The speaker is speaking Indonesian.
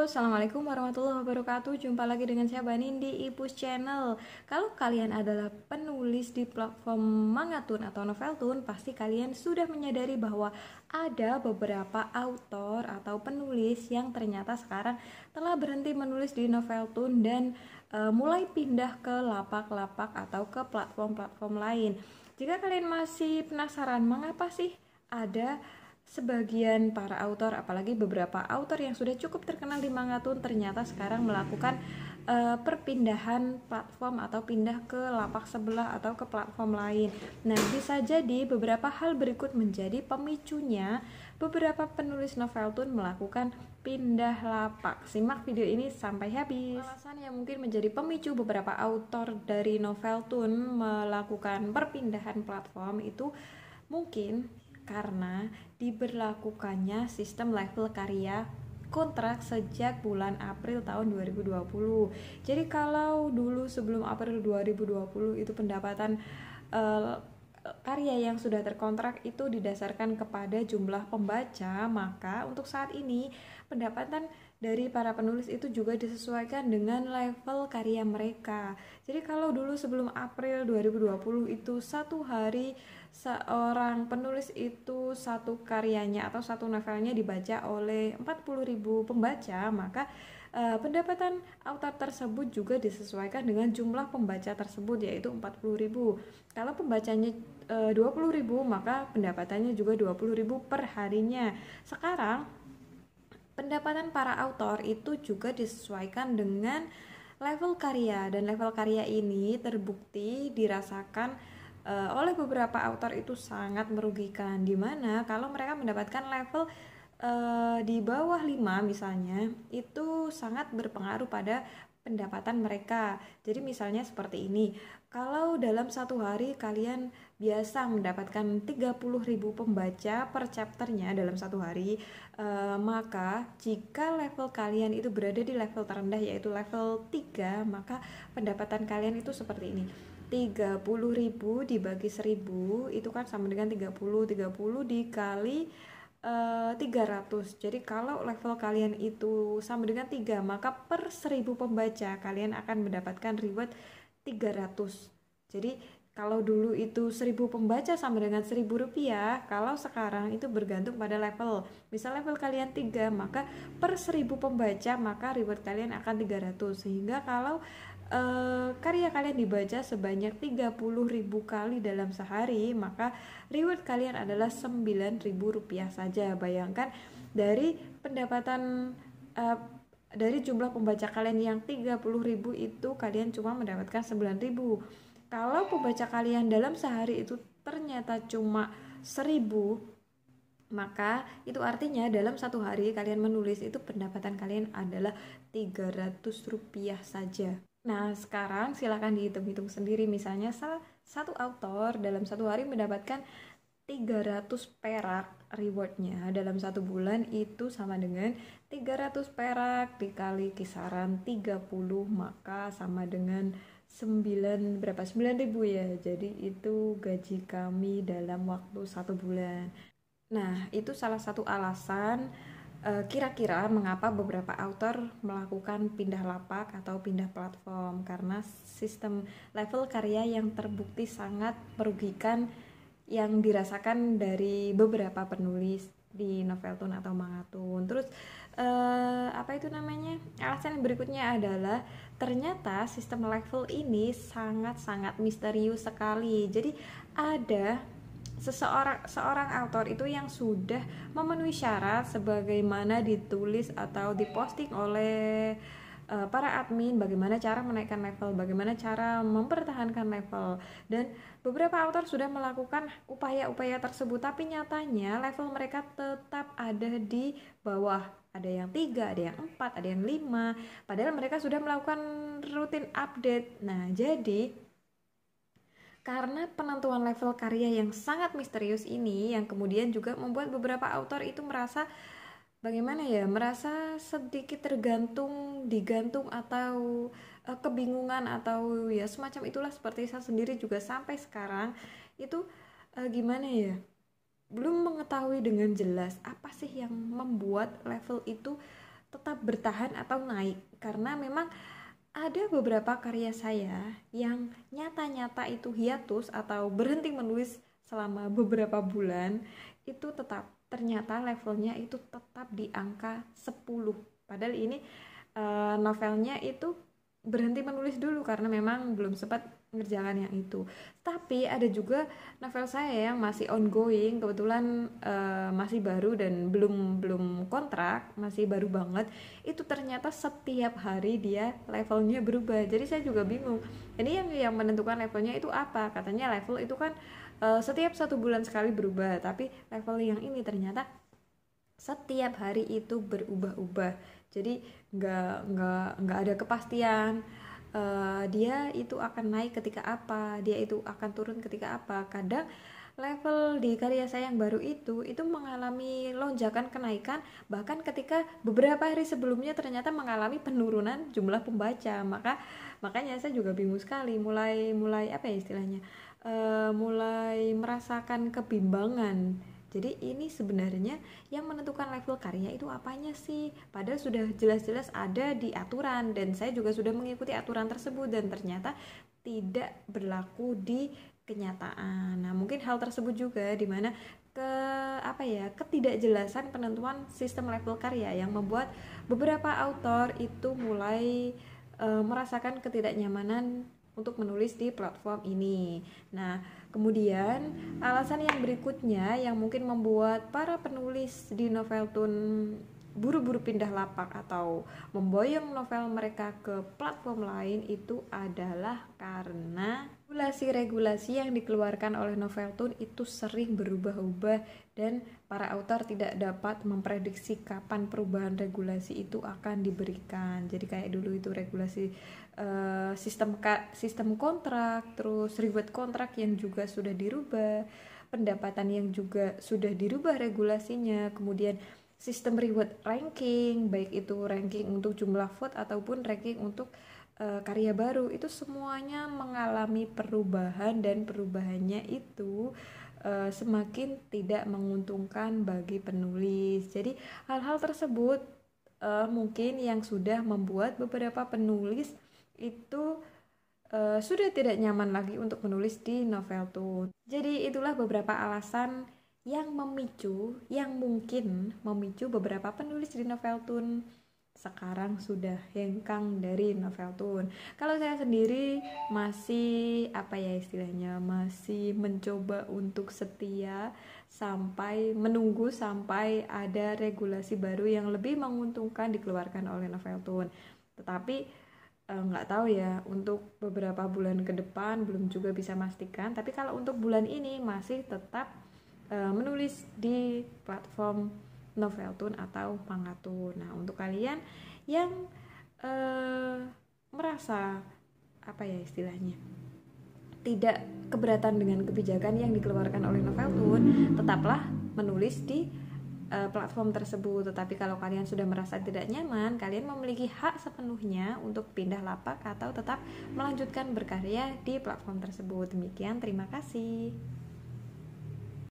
Assalamualaikum warahmatullahi wabarakatuh. Jumpa lagi dengan saya Banin di Ipus Channel. Kalau kalian adalah penulis di platform Mangatun atau Noveltun, pasti kalian sudah menyadari bahwa ada beberapa autor atau penulis yang ternyata sekarang telah berhenti menulis di Noveltun dan mulai pindah ke lapak-lapak atau ke platform-platform lain. Jika kalian masih penasaran mengapa sih ada sebagian para autor, apalagi beberapa autor yang sudah cukup terkenal di Mangatun, ternyata sekarang melakukan perpindahan platform atau pindah ke lapak sebelah atau ke platform lain. Nah, bisa jadi beberapa hal berikut menjadi pemicunya beberapa penulis Noveltun melakukan pindah lapak. Simak video ini sampai habis. Alasan yang mungkin menjadi pemicu beberapa autor dari Noveltun melakukan perpindahan platform itu mungkin karena diberlakukannya sistem level karya kontrak sejak bulan April tahun 2020. Jadi kalau dulu sebelum April 2020 itu pendapatan karya yang sudah terkontrak itu didasarkan kepada jumlah pembaca, maka untuk saat ini pendapatan dari para penulis itu juga disesuaikan dengan level karya mereka. Jadi kalau dulu sebelum April 2020 itu satu hari seorang penulis itu satu karyanya atau satu novelnya dibaca oleh 40.000 pembaca, maka pendapatan autor tersebut juga disesuaikan dengan jumlah pembaca tersebut, yaitu 40.000. Kalau pembacanya 20.000, maka pendapatannya juga 20.000 per harinya. Sekarang pendapatan para autor itu juga disesuaikan dengan level karya, dan level karya ini terbukti dirasakan oleh beberapa autor itu sangat merugikan, dimana kalau mereka mendapatkan level di bawah 5 misalnya, itu sangat berpengaruh pada pendapatan mereka. Jadi misalnya seperti ini, kalau dalam satu hari kalian biasa mendapatkan 30.000 pembaca per chapternya dalam satu hari, maka jika level kalian itu berada di level terendah yaitu level 3, maka pendapatan kalian itu seperti ini. 30.000 dibagi 1000 itu kan sama dengan 30 dikali 300. Jadi kalau level kalian itu sama dengan 3, maka per 1000 pembaca kalian akan mendapatkan reward 300. Jadi kalau dulu itu 1000 pembaca sama dengan 1000 rupiah, kalau sekarang itu bergantung pada level. Misal level kalian 3, maka per 1000 pembaca maka reward kalian akan 300. Sehingga kalau karya kalian dibaca sebanyak 30.000 kali dalam sehari, maka reward kalian adalah 9.000 rupiah saja. Bayangkan dari pendapatan dari jumlah pembaca kalian yang 30.000 itu kalian cuma mendapatkan 9.000. Kalau pembaca kalian dalam sehari itu ternyata cuma 1.000, maka itu artinya dalam satu hari kalian menulis itu pendapatan kalian adalah 300 rupiah saja. Nah, sekarang silakan dihitung-hitung sendiri. Misalnya satu autor dalam satu hari mendapatkan 300 perak rewardnya dalam satu bulan, itu sama dengan 300 perak dikali kisaran 30, maka sama dengan 9 ribu ya. Jadi itu gaji kami dalam waktu satu bulan. Nah, itu salah satu alasan kira-kira mengapa beberapa autor melakukan pindah lapak atau pindah platform, karena sistem level karya yang terbukti sangat merugikan yang dirasakan dari beberapa penulis di Noveltun atau Mangatun. Terus alasan yang berikutnya adalah ternyata sistem level ini sangat-sangat misterius sekali. Jadi ada seorang autor itu yang sudah memenuhi syarat sebagaimana ditulis atau diposting oleh para admin, bagaimana cara menaikkan level, bagaimana cara mempertahankan level, dan beberapa autor sudah melakukan upaya-upaya tersebut, tapi nyatanya level mereka tetap ada di bawah. Ada yang 3, ada yang 4, ada yang 5, padahal mereka sudah melakukan rutin update. Nah, jadi karena penentuan level karya yang sangat misterius ini, yang kemudian juga membuat beberapa autor itu merasa merasa sedikit digantung atau kebingungan atau ya semacam itulah. Seperti saya sendiri juga sampai sekarang itu belum mengetahui dengan jelas apa sih yang membuat level itu tetap bertahan atau naik, karena memang ada beberapa karya saya yang nyata-nyata itu hiatus atau berhenti menulis selama beberapa bulan, itu tetap ternyata levelnya itu tetap di angka 10. Padahal ini novelnya itu berhenti menulis dulu karena memang belum sempat ngerjakan yang itu. Tapi ada juga novel saya yang masih ongoing, kebetulan masih baru dan belum kontrak, masih baru banget. Itu ternyata setiap hari dia levelnya berubah. Jadi saya juga bingung. Ini yang menentukan levelnya itu apa? Katanya level itu kan setiap 1 bulan sekali berubah, tapi level yang ini ternyata setiap hari itu berubah-ubah. Jadi nggak ada kepastian dia itu akan naik ketika apa, dia itu akan turun ketika apa. Kadang level di karya saya yang baru itu mengalami lonjakan kenaikan, bahkan ketika beberapa hari sebelumnya ternyata mengalami penurunan jumlah pembaca. Makanya saya juga bingung sekali, mulai apa ya istilahnya, mulai merasakan kebimbangan. Jadi ini sebenarnya yang menentukan level karya itu apanya sih? Padahal sudah jelas-jelas ada di aturan, dan saya juga sudah mengikuti aturan tersebut, dan ternyata tidak berlaku di kenyataan. Nah, mungkin hal tersebut juga dimana ketidakjelasan penentuan sistem level karya yang membuat beberapa autor itu mulai merasakan ketidaknyamanan untuk menulis di platform ini. Nah, kemudian alasan yang berikutnya yang mungkin membuat para penulis di Noveltoon buru-buru pindah lapak atau memboyong novel mereka ke platform lain itu adalah karena regulasi yang dikeluarkan oleh Noveltoon itu sering berubah-ubah, dan para autor tidak dapat memprediksi kapan perubahan regulasi itu akan diberikan. Jadi kayak dulu itu regulasi sistem kontrak, terus reward kontrak yang juga sudah dirubah, pendapatan yang juga sudah dirubah regulasinya, kemudian sistem reward ranking, baik itu ranking untuk jumlah vote ataupun ranking untuk karya baru, itu semuanya mengalami perubahan, dan perubahannya itu semakin tidak menguntungkan bagi penulis. Jadi hal-hal tersebut mungkin yang sudah membuat beberapa penulis itu sudah tidak nyaman lagi untuk menulis di Noveltoon. Jadi itulah beberapa alasan yang mungkin memicu beberapa penulis di Noveltoon sekarang sudah hengkang dari Noveltoon. Kalau saya sendiri masih masih mencoba untuk setia menunggu sampai ada regulasi baru yang lebih menguntungkan dikeluarkan oleh Noveltoon. Tetapi nggak tahu ya, untuk beberapa bulan ke depan belum juga bisa memastikan. Tapi kalau untuk bulan ini masih tetap menulis di platform Noveltoon atau Mangatoon. Nah, untuk kalian yang merasa tidak keberatan dengan kebijakan yang dikeluarkan oleh Noveltoon, tetaplah menulis di platform tersebut. Tetapi kalau kalian sudah merasa tidak nyaman, kalian memiliki hak sepenuhnya untuk pindah lapak atau tetap melanjutkan berkarya di platform tersebut. Demikian, terima kasih.